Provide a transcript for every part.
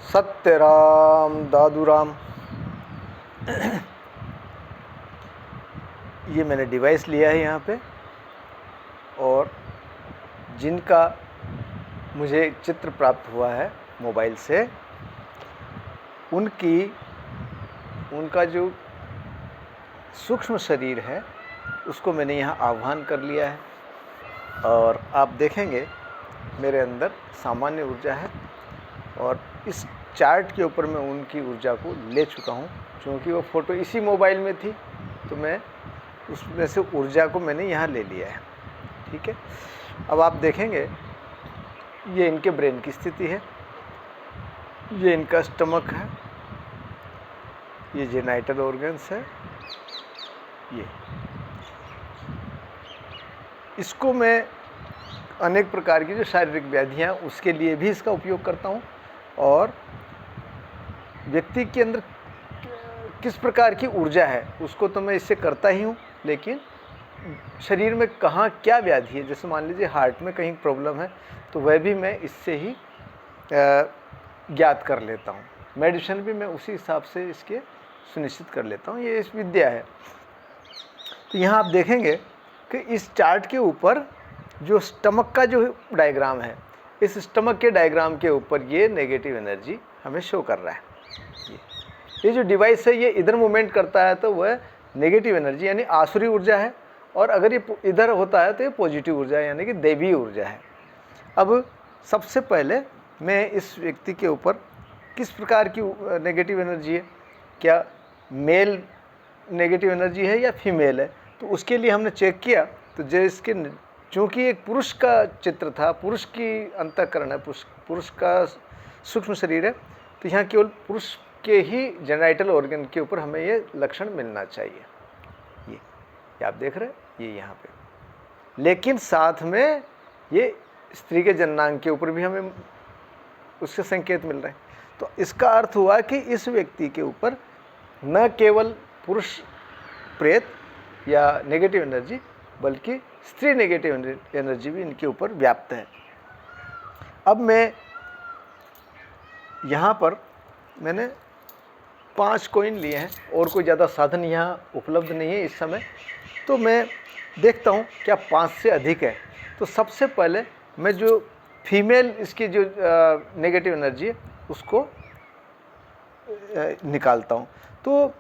सत्यराम दादूराम। ये मैंने डिवाइस लिया है यहाँ पे, और जिनका मुझे चित्र प्राप्त हुआ है मोबाइल से, उनका जो सूक्ष्म शरीर है उसको मैंने यहाँ आह्वान कर लिया है। और आप देखेंगे मेरे अंदर सामान्य ऊर्जा है, और इस चार्ट के ऊपर मैं उनकी ऊर्जा को ले चुका हूँ। क्योंकि वो फ़ोटो इसी मोबाइल में थी तो मैं उसमें से ऊर्जा को मैंने यहाँ ले लिया है। ठीक है, अब आप देखेंगे ये इनके ब्रेन की स्थिति है, ये इनका स्टमक है, ये जेनाइटल ऑर्गन्स है। ये इसको मैं अनेक प्रकार की जो शारीरिक व्याधियाँ उसके लिए भी इसका उपयोग करता हूँ, और व्यक्ति के अंदर किस प्रकार की ऊर्जा है उसको तो मैं इससे करता ही हूँ। लेकिन शरीर में कहाँ क्या व्याधि है, जैसे मान लीजिए हार्ट में कहीं प्रॉब्लम है तो वह भी मैं इससे ही ज्ञात कर लेता हूँ। मेडिसिन भी मैं उसी हिसाब से इसके सुनिश्चित कर लेता हूँ। ये इस विद्या है। तो यहाँ आप देखेंगे कि इस चार्ट के ऊपर जो स्टमक का जो डायग्राम है, इस स्टमक के डायग्राम के ऊपर ये नेगेटिव एनर्जी हमें शो कर रहा है। ये जो डिवाइस है ये इधर मूवमेंट करता है तो वह नेगेटिव एनर्जी यानी आसुरी ऊर्जा है, और अगर ये इधर होता है तो ये पॉजिटिव ऊर्जा है यानी कि दैवीय ऊर्जा है। अब सबसे पहले मैं इस व्यक्ति के ऊपर किस प्रकार की नेगेटिव एनर्जी है, क्या मेल नेगेटिव एनर्जी है या फीमेल है, तो उसके लिए हमने चेक किया। तो जिसके चूँकि एक पुरुष का चित्र था, पुरुष की अंतःकरण है, पुरुष का सूक्ष्म शरीर है, तो यहाँ केवल पुरुष के ही जेनाइटल ऑर्गन के ऊपर हमें ये लक्षण मिलना चाहिए। ये आप देख रहे हैं, ये यहाँ पे। लेकिन साथ में ये स्त्री के जननांग के ऊपर भी हमें उसके संकेत मिल रहे हैं। तो इसका अर्थ हुआ कि इस व्यक्ति के ऊपर न केवल पुरुष प्रेत या नेगेटिव एनर्जी, बल्कि स्त्री नेगेटिव एनर्जी भी इनके ऊपर व्याप्त है। अब मैं यहाँ पर मैंने 5 कॉइन लिए हैं, और कोई ज़्यादा साधन यहाँ उपलब्ध नहीं है इस समय, तो मैं देखता हूँ क्या 5 से अधिक है। तो सबसे पहले मैं जो फीमेल इसकी जो नेगेटिव एनर्जी है उसको निकालता हूँ। तो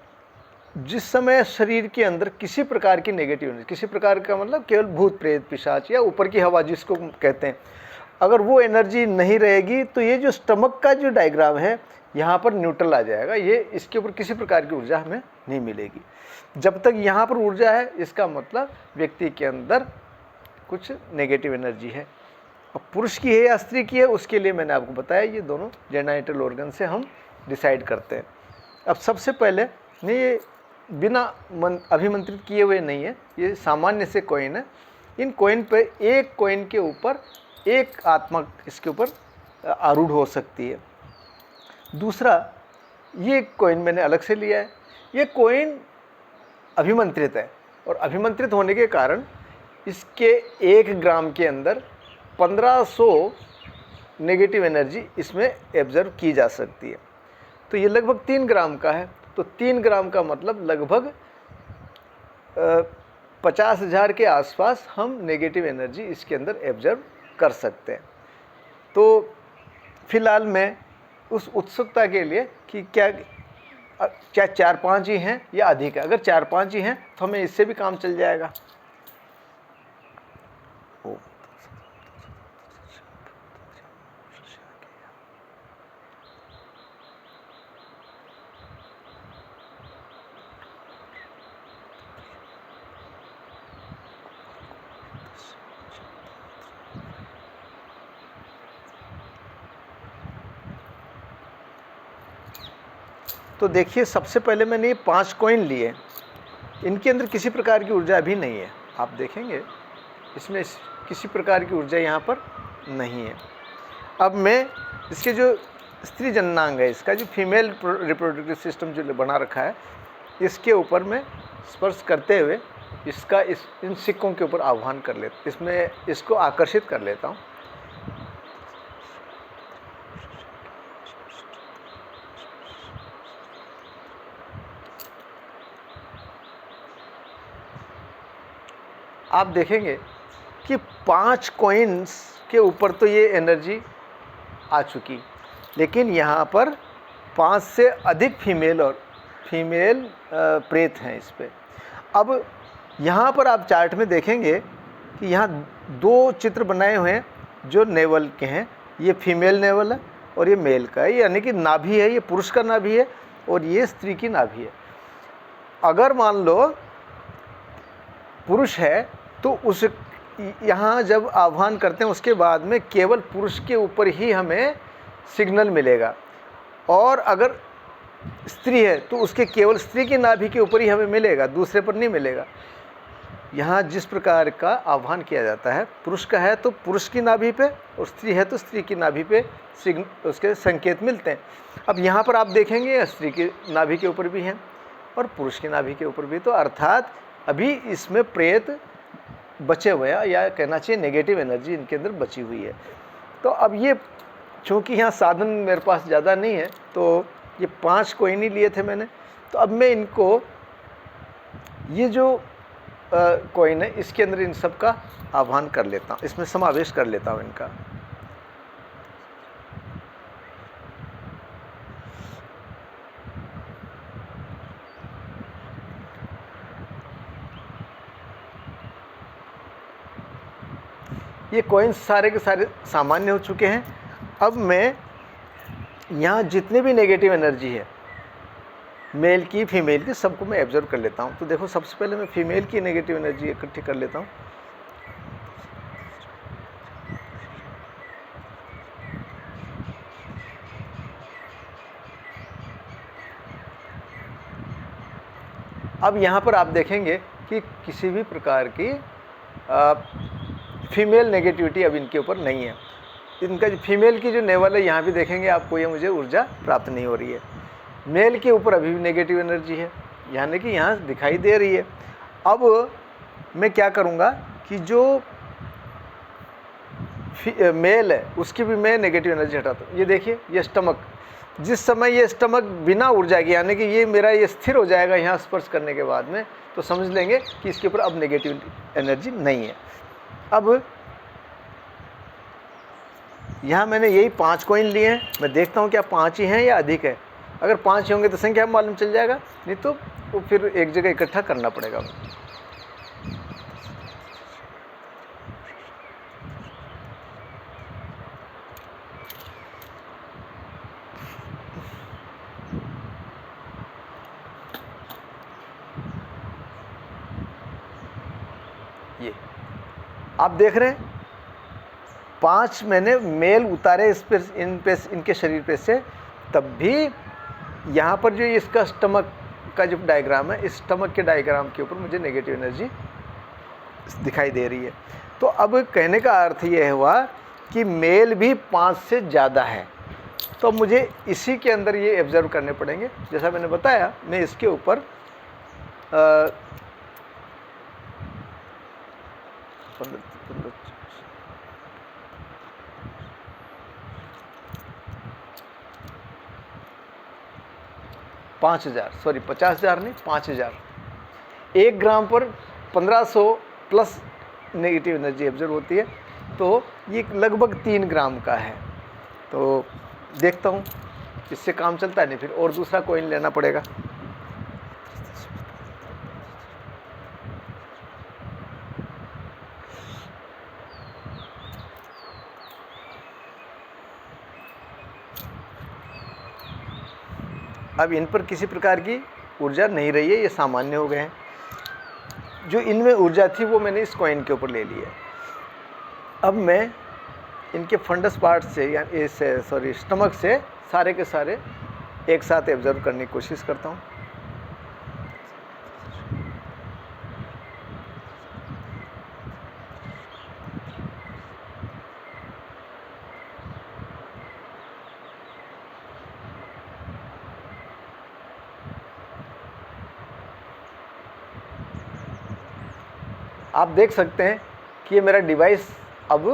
जिस समय शरीर के अंदर किसी प्रकार की नेगेटिव एनर्जी, किसी प्रकार का मतलब केवल भूत प्रेत पिशाच या ऊपर की हवा जिसको कहते हैं, अगर वो एनर्जी नहीं रहेगी तो ये जो स्टमक का जो डायग्राम है यहाँ पर न्यूट्रल आ जाएगा। ये इसके ऊपर किसी प्रकार की ऊर्जा हमें नहीं मिलेगी। जब तक यहाँ पर ऊर्जा है इसका मतलब व्यक्ति के अंदर कुछ नेगेटिव एनर्जी है। अब पुरुष की है या स्त्री की है उसके लिए मैंने आपको बताया, ये दोनों जेनाइटल ऑर्गन से हम डिसाइड करते हैं। अब सबसे पहले ये बिना अभिमंत्रित किए हुए नहीं है, ये सामान्य से कॉइन है। इन कॉइन पे एक कॉइन के ऊपर एक आत्मा इसके ऊपर आरूढ़ हो सकती है। दूसरा, ये कॉइन मैंने अलग से लिया है। ये कॉइन अभिमंत्रित है, और अभिमंत्रित होने के कारण इसके 1 ग्राम के अंदर 1500 नेगेटिव एनर्जी इसमें एब्जर्व की जा सकती है। तो ये लगभग 3 ग्राम का है। तो 3 ग्राम का मतलब लगभग 50,000 के आसपास हम नेगेटिव एनर्जी इसके अंदर एब्जर्व कर सकते हैं। तो फिलहाल मैं उस उत्सुकता के लिए कि क्या 4-5 ही हैं या अधिक है। अगर 4-5 ही हैं तो हमें इससे भी काम चल जाएगा। तो देखिए, सबसे पहले मैंने ये 5 कॉइन लिए, इनके अंदर किसी प्रकार की ऊर्जा अभी नहीं है। आप देखेंगे इसमें किसी प्रकार की ऊर्जा यहाँ पर नहीं है। अब मैं इसके जो स्त्री जननांग है, इसका जो फीमेल रिप्रोडक्टिव सिस्टम जो बना रखा है, इसके ऊपर मैं स्पर्श करते हुए इसका इन सिक्कों के ऊपर आह्वान कर लेता, इसमें इसको आकर्षित कर लेता हूँ। आप देखेंगे कि 5 कॉइन्स के ऊपर तो ये एनर्जी आ चुकी, लेकिन यहाँ पर 5 से अधिक फीमेल प्रेत हैं इस पे। अब यहाँ पर आप चार्ट में देखेंगे कि यहाँ 2 चित्र बनाए हुए हैं जो नेवल के हैं। ये फीमेल नेवल है और ये मेल का है, यानी कि नाभि है, ये पुरुष का नाभि है और ये स्त्री की नाभि है। अगर मान लो पुरुष है तो उस यहाँ जब आह्वान करते हैं उसके बाद में केवल पुरुष के ऊपर ही हमें सिग्नल मिलेगा, और अगर स्त्री है तो उसके केवल स्त्री की नाभि के ऊपर ही हमें मिलेगा, दूसरे पर नहीं मिलेगा। यहाँ जिस प्रकार का आह्वान किया जाता है, पुरुष का है तो पुरुष की नाभि पे और स्त्री है तो स्त्री की नाभि पे उसके संकेत मिलते हैं। अब यहाँ पर आप देखेंगे स्त्री की नाभि के ऊपर भी हैं और पुरुष की नाभि के ऊपर भी, तो अर्थात अभी इसमें प्रेत बचे हुए हैं, या कहना चाहिए नेगेटिव एनर्जी इनके अंदर बची हुई है। तो अब ये चूँकि यहाँ साधन मेरे पास ज़्यादा नहीं है, तो ये 5 कॉइन ही लिए थे मैंने, तो अब मैं इनको ये जो कॉइन है इसके अंदर इन सब का आह्वान कर लेता हूँ, इसमें समावेश कर लेता हूँ इनका। ये कॉइन्स सारे के सारे सामान्य हो चुके हैं। अब मैं यहाँ जितने भी नेगेटिव एनर्जी है, मेल की फीमेल की, सबको मैं एब्जर्व कर लेता हूँ। तो देखो सबसे पहले मैं फीमेल की नेगेटिव एनर्जी इकट्ठी कर लेता हूँ। अब यहाँ पर आप देखेंगे कि किसी भी प्रकार की फीमेल नेगेटिविटी अब इनके ऊपर नहीं है। इनका जो फीमेल की जो नेवल है यहाँ भी देखेंगे आपको, ये मुझे ऊर्जा प्राप्त नहीं हो रही है। मेल के ऊपर अभी भी नेगेटिव एनर्जी है, यानी कि यहाँ दिखाई दे रही है। अब मैं क्या करूँगा कि जो मेल है उसकी भी मैं नेगेटिव एनर्जी हटाता हूँ। ये देखिए, ये स्टमक, जिस समय ये स्टमक बिना ऊर्जा के, यानी कि ये मेरा ये स्थिर हो जाएगा यहाँ स्पर्श करने के बाद में, तो समझ लेंगे कि इसके ऊपर अब नेगेटिव एनर्जी नहीं है। अब यहाँ मैंने यही 5 कॉइन लिए हैं, मैं देखता हूँ क्या 5 ही हैं या अधिक है। अगर 5 होंगे तो संख्या मालूम चल जाएगा, नहीं तो वो फिर एक जगह इकट्ठा करना पड़ेगा। ये आप देख रहे हैं 5 मैंने मेल उतारे इस पे, इनके शरीर पे से, तब भी यहाँ पर जो इसका स्टमक का जो डायग्राम है, इस स्टमक के डायग्राम के ऊपर मुझे नेगेटिव एनर्जी दिखाई दे रही है। तो अब कहने का अर्थ ये हुआ कि मेल भी 5 से ज़्यादा है, तो मुझे इसी के अंदर ये ऑब्जर्व करने पड़ेंगे। जैसा मैंने बताया, मैं इसके ऊपर 5,000 सॉरी 50,000 नहीं, 5,000, 1 ग्राम पर 1500 प्लस नेगेटिव एनर्जी ऑब्जर्व होती है, तो ये लगभग 3 ग्राम का है। तो देखता हूँ इससे काम चलता है, नहीं फिर और दूसरा कॉइन लेना पड़ेगा। अब इन पर किसी प्रकार की ऊर्जा नहीं रही है, ये सामान्य हो गए हैं। जो इनमें ऊर्जा थी वो मैंने इस कॉइन के ऊपर ले ली है। अब मैं इनके फंडस पार्ट से या स्टमक से सारे के सारे एक साथ ऑब्जर्व करने की कोशिश करता हूँ। आप देख सकते हैं कि ये मेरा डिवाइस अब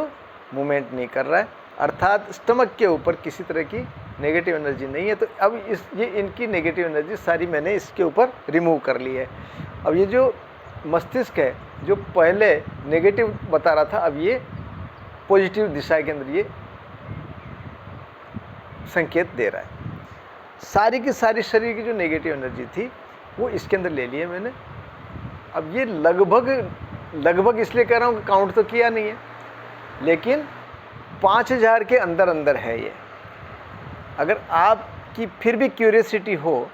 मूवमेंट नहीं कर रहा है, अर्थात स्टमक के ऊपर किसी तरह की नेगेटिव एनर्जी नहीं है। तो अब ये इनकी नेगेटिव एनर्जी सारी मैंने इसके ऊपर रिमूव कर ली है। अब ये जो मस्तिष्क है जो पहले नेगेटिव बता रहा था, अब ये पॉजिटिव दिशा के अंदर ये संकेत दे रहा है। सारी की सारी शरीर की जो नेगेटिव एनर्जी थी वो इसके अंदर ले ली है मैंने। अब ये लगभग इसलिए कह रहा हूँ कि काउंट तो किया नहीं है, लेकिन 5000 के अंदर अंदर है ये। अगर आपकी फिर भी क्यूरियोसिटी हो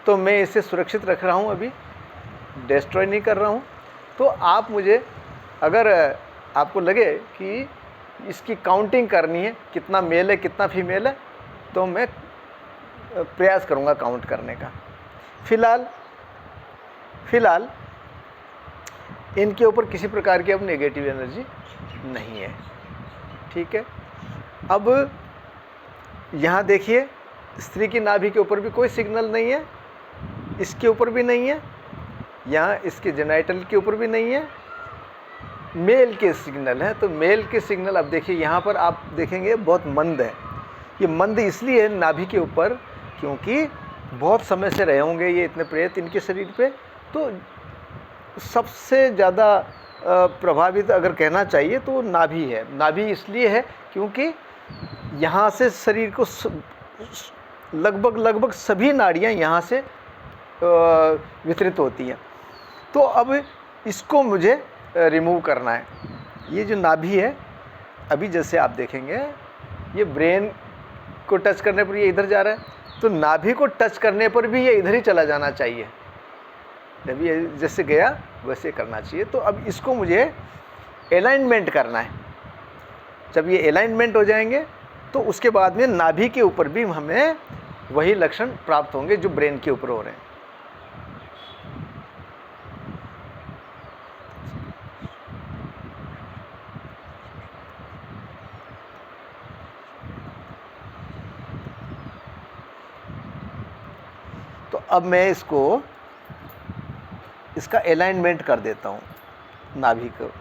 तो मैं इसे सुरक्षित रख रहा हूँ, अभी डिस्ट्रॉय नहीं कर रहा हूँ। तो आप मुझे, अगर आपको लगे कि इसकी काउंटिंग करनी है, कितना मेल है कितना फीमेल है, तो मैं प्रयास करूँगा काउंट करने का। फिलहाल इनके ऊपर किसी प्रकार की अब नेगेटिव एनर्जी नहीं है, ठीक है। अब यहाँ देखिए, स्त्री की नाभि के ऊपर भी कोई सिग्नल नहीं है, इसके ऊपर भी नहीं है, यहाँ इसके जेनाइटल के ऊपर भी नहीं है। मेल के सिग्नल है, तो मेल के सिग्नल अब देखिए यहाँ पर आप देखेंगे बहुत मंद है। ये मंद इसलिए है नाभि के ऊपर क्योंकि बहुत समय से रहे होंगे ये इतने प्रेत इनके शरीर पे। तो सबसे ज़्यादा प्रभावित अगर कहना चाहिए तो नाभि है। नाभि इसलिए है क्योंकि यहाँ से शरीर को लगभग सभी नाड़ियाँ यहाँ से वितरित होती हैं। तो अब इसको मुझे रिमूव करना है। ये जो नाभि है, अभी जैसे आप देखेंगे ये ब्रेन को टच करने पर ये इधर जा रहा है, तो नाभि को टच करने पर भी ये इधर ही चला जाना चाहिए। जब ये जैसे गया वैसे करना चाहिए। तो अब इसको मुझे अलाइनमेंट करना है। जब ये अलाइनमेंट हो जाएंगे तो उसके बाद में नाभि के ऊपर भी हमें वही लक्षण प्राप्त होंगे जो ब्रेन के ऊपर हो रहे हैं। तो अब मैं इसका अलाइनमेंट कर देता हूँ नाभि को।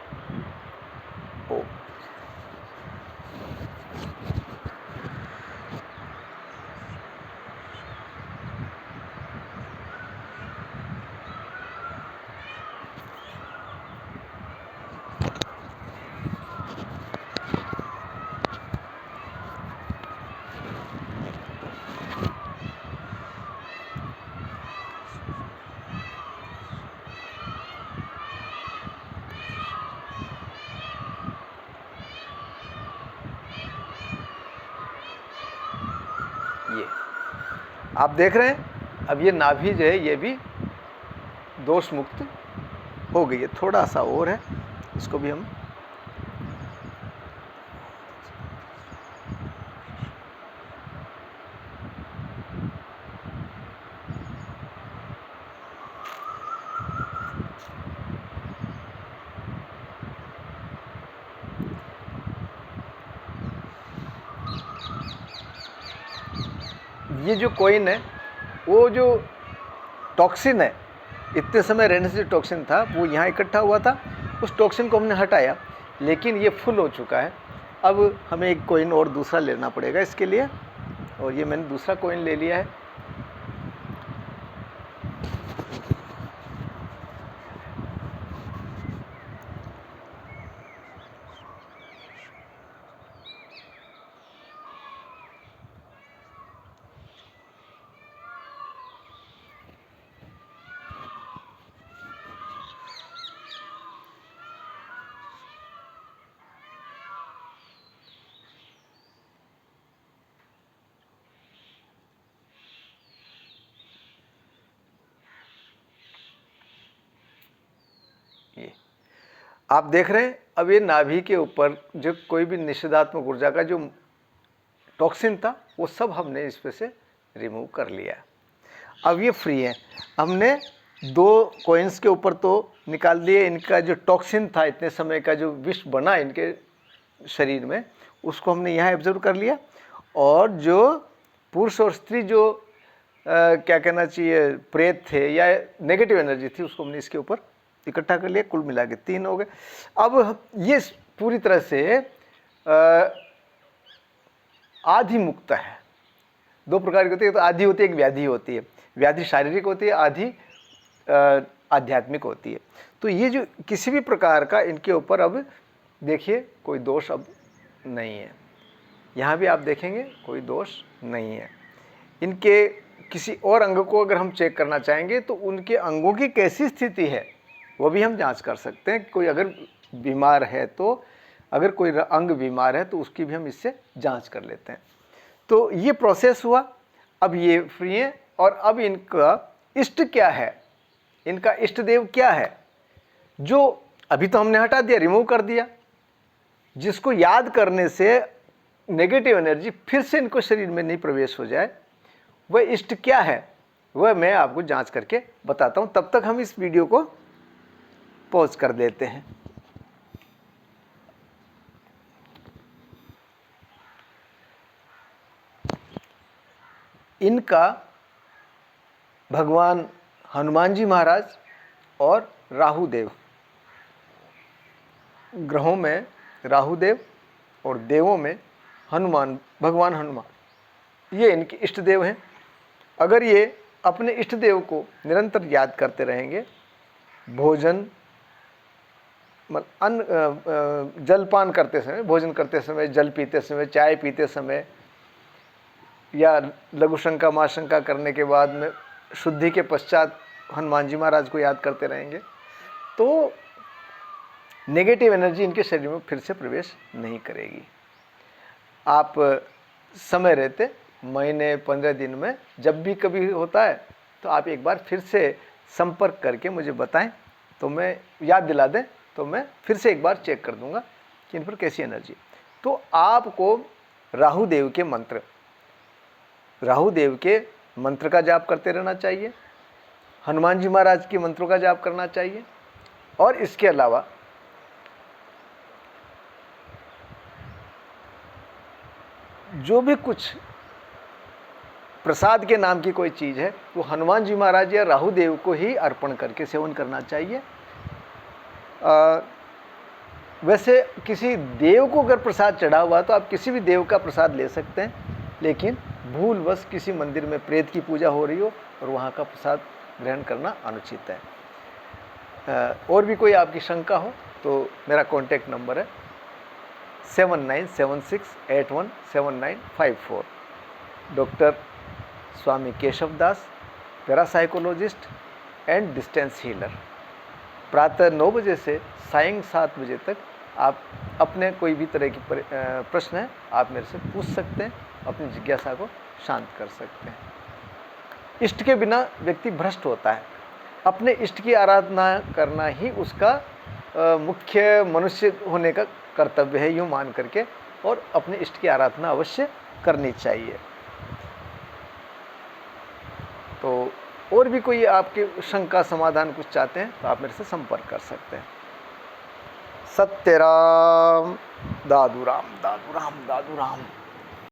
ये आप देख रहे हैं, अब ये नाभि जो है ये भी दोष मुक्त हो गई है। थोड़ा सा और है, इसको भी हम ये जो कॉइन है, वो जो टॉक्सिन है, इतने समय रहने से जो टॉक्सिन था वो यहाँ इकट्ठा हुआ था, उस टॉक्सिन को हमने हटाया, लेकिन ये फुल हो चुका है। अब हमें एक कॉइन और दूसरा लेना पड़ेगा इसके लिए, और ये मैंने दूसरा कॉइन ले लिया है। ये आप देख रहे हैं, अब ये नाभि के ऊपर जो कोई भी निषेधात्मक ऊर्जा का जो टॉक्सिन था वो सब हमने इस पे से रिमूव कर लिया। अब ये फ्री है। हमने 2 कॉइन्स के ऊपर तो निकाल दिए, इनका जो टॉक्सिन था इतने समय का जो विष बना इनके शरीर में, उसको हमने यहाँ एब्जर्व कर लिया। और जो पुरुष और स्त्री जो क्या कहना चाहिए प्रेत थे या नेगेटिव एनर्जी थी, उसको हमने इसके ऊपर इकट्ठा कर लिया। कुल मिला के 3 हो गए। अब ये पूरी तरह से आधि मुक्त है। 2 प्रकार की होती है, तो आधि होती है, एक व्याधि होती है। व्याधि शारीरिक होती है, आधि आध्यात्मिक होती है। तो ये जो किसी भी प्रकार का इनके ऊपर अब देखिए कोई दोष अब नहीं है। यहाँ भी आप देखेंगे कोई दोष नहीं है। इनके किसी और अंग को अगर हम चेक करना चाहेंगे तो उनके अंगों की कैसी स्थिति है वो भी हम जांच कर सकते हैं। कोई अगर बीमार है तो, अगर कोई अंग बीमार है तो उसकी भी हम इससे जांच कर लेते हैं। तो ये प्रोसेस हुआ, अब ये फ्री हैं। और अब इनका इष्ट क्या है, इनका इष्ट देव क्या है, जो अभी तो हमने हटा दिया, रिमूव कर दिया, जिसको याद करने से नेगेटिव एनर्जी फिर से इनको शरीर में नहीं प्रवेश हो जाए, वह इष्ट क्या है वह मैं आपको जांच करके बताता हूं। तब तक हम इस वीडियो को पॉज कर देते हैं। इनका भगवान हनुमान जी महाराज और राहु देव, ग्रहों में राहु देव और देवों में हनुमान, भगवान हनुमान, ये इनके इष्ट देव हैं। अगर ये अपने इष्ट देव को निरंतर याद करते रहेंगे, भोजन अन्न जलपान करते समय, भोजन करते समय, जल पीते समय, चाय पीते समय या लघु शंका महाशंका करने के बाद में शुद्धि के पश्चात हनुमान जी महाराज को याद करते रहेंगे, तो नेगेटिव एनर्जी इनके शरीर में फिर से प्रवेश नहीं करेगी। आप समय रहते महीने 15 दिन में जब भी कभी होता है तो आप एक बार फिर से संपर्क करके मुझे बताएं, तो मैं याद दिला दें तो मैं फिर से एक बार चेक कर दूंगा कि इन पर कैसी एनर्जी। तो आपको राहु देव के मंत्र, राहु देव के मंत्र का जाप करते रहना चाहिए, हनुमान जी महाराज के मंत्रों का जाप करना चाहिए। और इसके अलावा जो भी कुछ प्रसाद के नाम की कोई चीज़ है वो हनुमान जी महाराज या राहु देव को ही अर्पण करके सेवन करना चाहिए। वैसे किसी देव को अगर प्रसाद चढ़ा हुआ तो आप किसी भी देव का प्रसाद ले सकते हैं, लेकिन भूलवश किसी मंदिर में प्रेत की पूजा हो रही हो और वहाँ का प्रसाद ग्रहण करना अनुचित है। और भी कोई आपकी शंका हो तो मेरा कॉन्टैक्ट नंबर है 7976817954। Doctor Swami Keshav Das, parapsychologist and distance healer. प्रातः 9 बजे से सायं 7 बजे तक आप अपने कोई भी तरह की प्रश्न है आप मेरे से पूछ सकते हैं, अपनी जिज्ञासा को शांत कर सकते हैं। इष्ट के बिना व्यक्ति भ्रष्ट होता है। अपने इष्ट की आराधना करना ही उसका मुख्य मनुष्य होने का कर्तव्य है, यूँ मान करके, और अपने इष्ट की आराधना अवश्य करनी चाहिए। तो और भी कोई आपके शंका समाधान कुछ चाहते हैं तो आप मेरे से संपर्क कर सकते हैं। सत्यराम दादू राम दादू राम दादू राम।